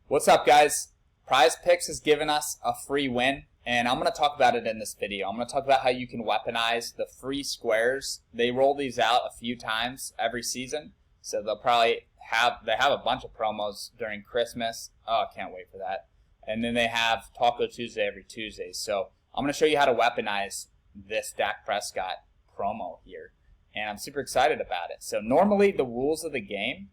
What's up, guys? Prize Picks has given us a free win, and I'm going to talk about it in this video. I'm going to talk about how you can weaponize the free squares. They roll these out a few times every season, so they'll probably have a bunch of promos during Christmas. Oh, I can't wait for that. And then they have Taco Tuesday every Tuesday. So I'm going to show you how to weaponize this Dak Prescott promo here, and I'm super excited about it. So normally the rules of the game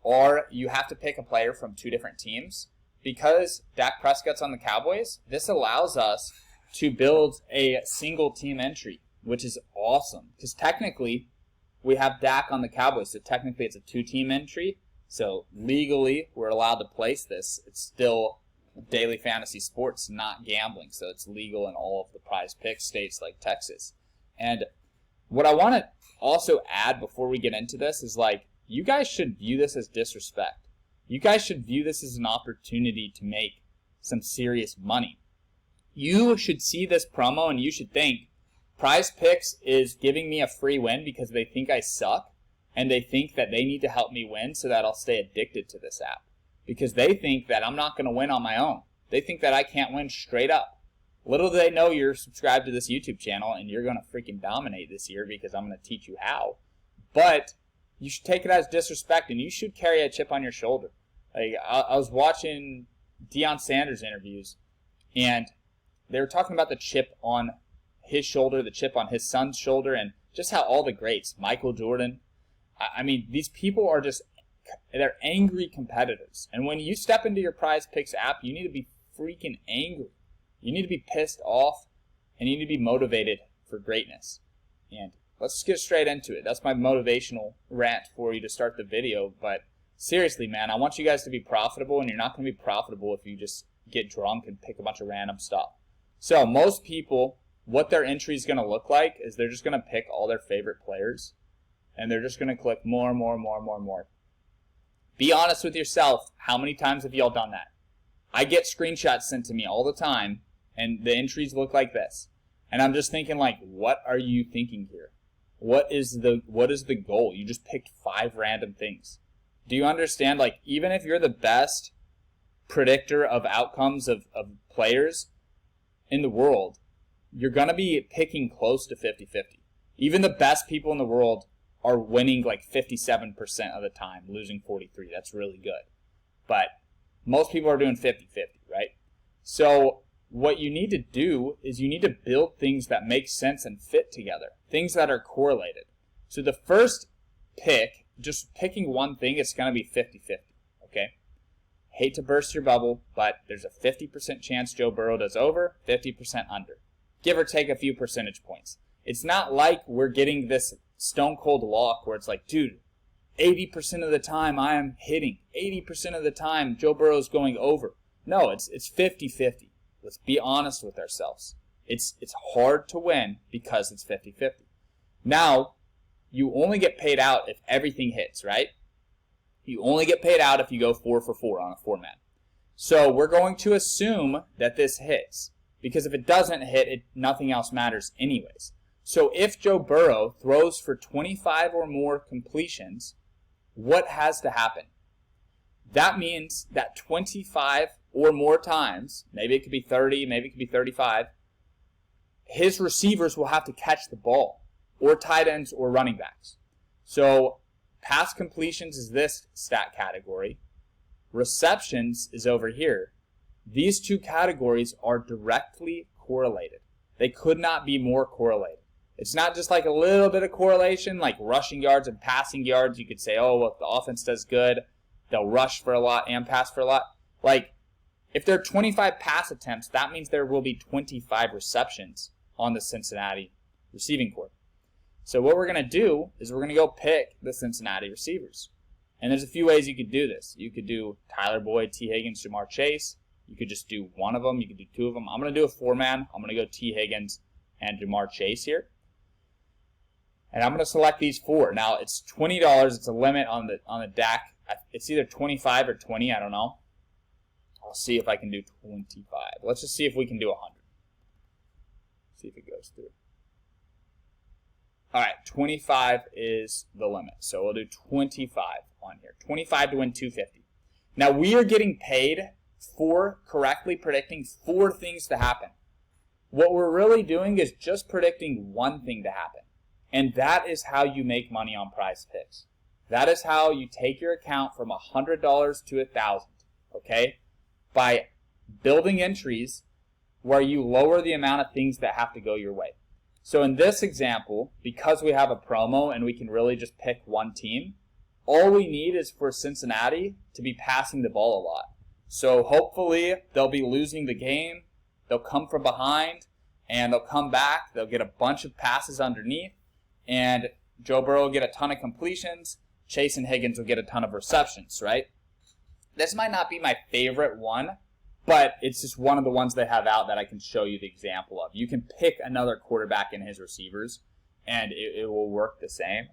are you have to pick a player from two different teams. Because Dak Prescott's on the Cowboys, this allows us to build a single team entry, which is awesome. Because technically, we have Dak on the Cowboys, so technically it's a two-team entry. So legally, we're allowed to place this. It's still daily fantasy sports, not gambling. So it's legal in all of the Prize Picks states like Texas. And what I want to also add before we get into this is, like, you guys should view this as disrespect. You guys should view this as an opportunity to make some serious money. You should see this promo and you should think, Prize Picks is giving me a free win because they think I suck, and they think that they need to help me win so that I'll stay addicted to this app. Because they think that I'm not going to win on my own. They think that I can't win straight up. Little do they know you're subscribed to this YouTube channel and you're going to freaking dominate this year because I'm going to teach you how. But you should take it as disrespect, and you should carry a chip on your shoulder. Like, I was watching Deion Sanders interviews, and they were talking about the chip on his shoulder, the chip on his son's shoulder, and just how all the greats, Michael Jordan, I mean, these people are just, they're angry competitors. And when you step into your Prize Picks app, you need to be freaking angry. You need to be pissed off, and you need to be motivated for greatness. And let's just get straight into it. That's my motivational rant for you to start the video. But seriously, man, I want you guys to be profitable, and you're not going to be profitable if you just get drunk and pick a bunch of random stuff. So most people, what their entry is going to look like is they're just going to pick all their favorite players, and they're just going to click more. Be honest with yourself. How many times have y'all done that? I get screenshots sent to me all the time, and the entries look like this. And I'm just thinking, like, what are you thinking here? What is the goal? You just picked 5 random things. Do you understand? Like, even if you're the best predictor of outcomes of players in the world, you're going to be picking close to 50-50. Even the best people in the world are winning like 57% of the time, losing 43. That's really good. But most people are doing 50-50, right? So what you need to do is you need to build things that make sense and fit together, things that are correlated. So the first pick, just picking one thing, it's going to be 50-50, okay? Hate to burst your bubble, but there's a 50% chance Joe Burrow does over, 50% under. Give or take a few percentage points. It's not like we're getting this stone cold lock where it's like, dude, 80% of the time I am hitting. 80% of the time Joe Burrow's going over. No, it's 50-50. Let's be honest with ourselves. It's hard to win because it's 50-50. Now, you only get paid out if everything hits, right? You only get paid out if you go 4 for 4 on a 4-man. So we're going to assume that this hits, because if it doesn't hit, nothing else matters anyways. So if Joe Burrow throws for 25 or more completions, what has to happen? That means that 25 or more times, maybe it could be 30, maybe it could be 35, his receivers will have to catch the ball, or tight ends or running backs. So pass completions is this stat category. Receptions is over here. These two categories are directly correlated. They could not be more correlated. It's not just like a little bit of correlation, like rushing yards and passing yards. You could say, oh, well, if the offense does good, they'll rush for a lot and pass for a lot. Like, if there are 25 pass attempts, that means there will be 25 receptions on the Cincinnati receiving corps. So what we're going to do is we're going to go pick the Cincinnati receivers. And there's a few ways you could do this. You could do Tyler Boyd, T. Higgins, Jamar Chase. You could just do one of them. You could do 2 of them. I'm going to do a 4-man. I'm going to go T. Higgins and Jamar Chase here. And I'm going to select these 4. Now, it's $20. It's a limit on the Dak. It's either 25 or 20. I don't know. I'll see if I can do 25. Let's just see if we can do 100. See if it goes through. All right, 25 is the limit. So we'll do 25 on here. 25 to win 250. Now, we are getting paid for correctly predicting 4 things to happen. What we're really doing is just predicting one thing to happen. And that is how you make money on Prize Picks. That is how you take your account from $100 to $1,000, okay? By building entries where you lower the amount of things that have to go your way. So in this example, because we have a promo and we can really just pick one team, all we need is for Cincinnati to be passing the ball a lot. So hopefully they'll be losing the game, they'll come from behind, and they'll come back, they'll get a bunch of passes underneath, and Joe Burrow will get a ton of completions, Chase and Higgins will get a ton of receptions, right? This might not be my favorite one, but it's just one of the ones they have out that I can show you the example of. You can pick another quarterback in his receivers, and it will work the same.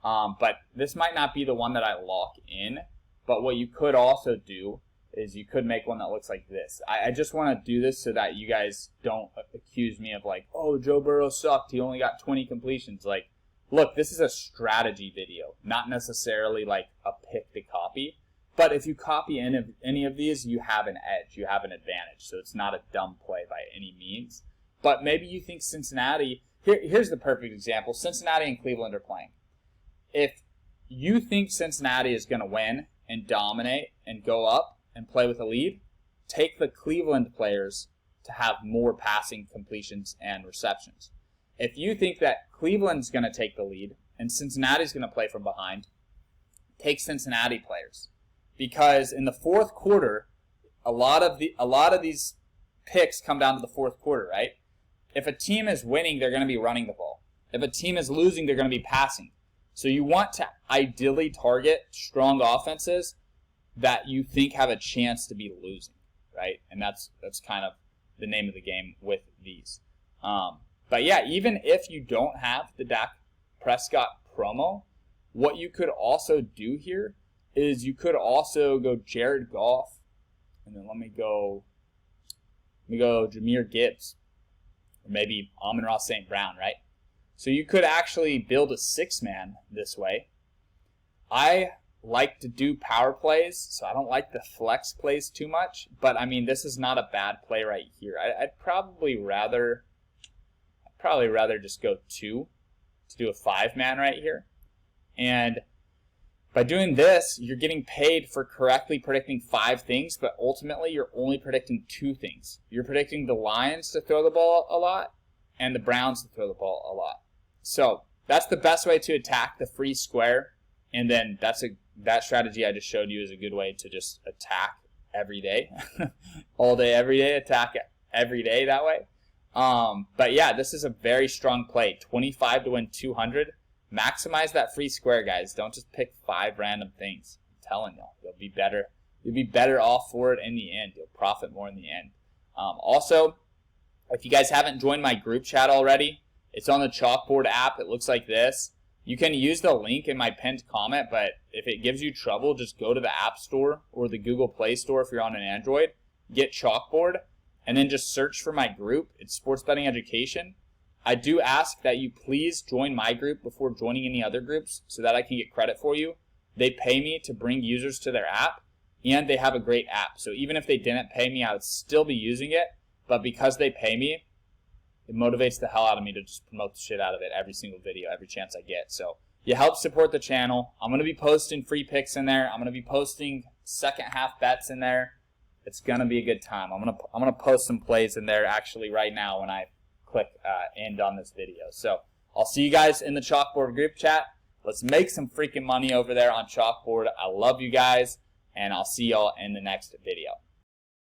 But this might not be the one that I lock in, but what you could also do is you could make one that looks like this. I just want to do this so that you guys don't accuse me of like, oh, Joe Burrow sucked, he only got 20 completions. Like, look, this is a strategy video, not necessarily like a pick to copy. But if you copy any of these, you have an edge, you have an advantage. So it's not a dumb play by any means. But maybe you think Cincinnati, here's the perfect example. Cincinnati and Cleveland are playing. If you think Cincinnati is going to win and dominate and go up and play with a lead, take the Cleveland players to have more passing completions and receptions. If you think that Cleveland's going to take the lead and Cincinnati's going to play from behind, take Cincinnati players. Because in the fourth quarter, a lot of these picks come down to the fourth quarter, right? If a team is winning, they're going to be running the ball. If a team is losing, they're going to be passing. So you want to ideally target strong offenses that you think have a chance to be losing, right? And that's kind of the name of the game with these. But yeah, even if you don't have the Dak Prescott promo, what you could also do here is you could also go Jared Goff, and then let me go Jahmyr Gibbs, or maybe Amon-Ra St. Brown, right? So you could actually build a 6-man this way. I like to do power plays, so I don't like the flex plays too much, but I mean, this is not a bad play right here. I'd probably rather just go 2 to do a 5-man right here. And by doing this, you're getting paid for correctly predicting 5 things, but ultimately you're only predicting 2 things. You're predicting the Lions to throw the ball a lot and the Browns to throw the ball a lot. So that's the best way to attack the free square, and then that strategy I just showed you is a good way to just attack every day. All day, every day, attack every day that way. But yeah, this is a very strong play. 25 to win 200. Maximize that free square, guys. Don't just pick 5 random things. I'm telling y'all, you'll be better. You'll be better off for it in the end. You'll profit more in the end. Also, if you guys haven't joined my group chat already, it's on the Chalkboard app. It looks like this. You can use the link in my pinned comment, but if it gives you trouble, just go to the App Store or the Google Play Store if you're on an Android, get Chalkboard, and then just search for my group. It's Sports Betting Education. I do ask that you please join my group before joining any other groups so that I can get credit for you. They pay me to bring users to their app, and they have a great app. So even if they didn't pay me, I would still be using it. But because they pay me, it motivates the hell out of me to just promote the shit out of it every single video, every chance I get. So you help support the channel. I'm going to be posting free picks in there. I'm going to be posting second half bets in there. It's going to be a good time. I'm going to post some plays in there actually right now when I click end on this video. So I'll see you guys in the Chalkboard group chat. Let's make some freaking money over there on Chalkboard. I love you guys, and I'll see y'all in the next video.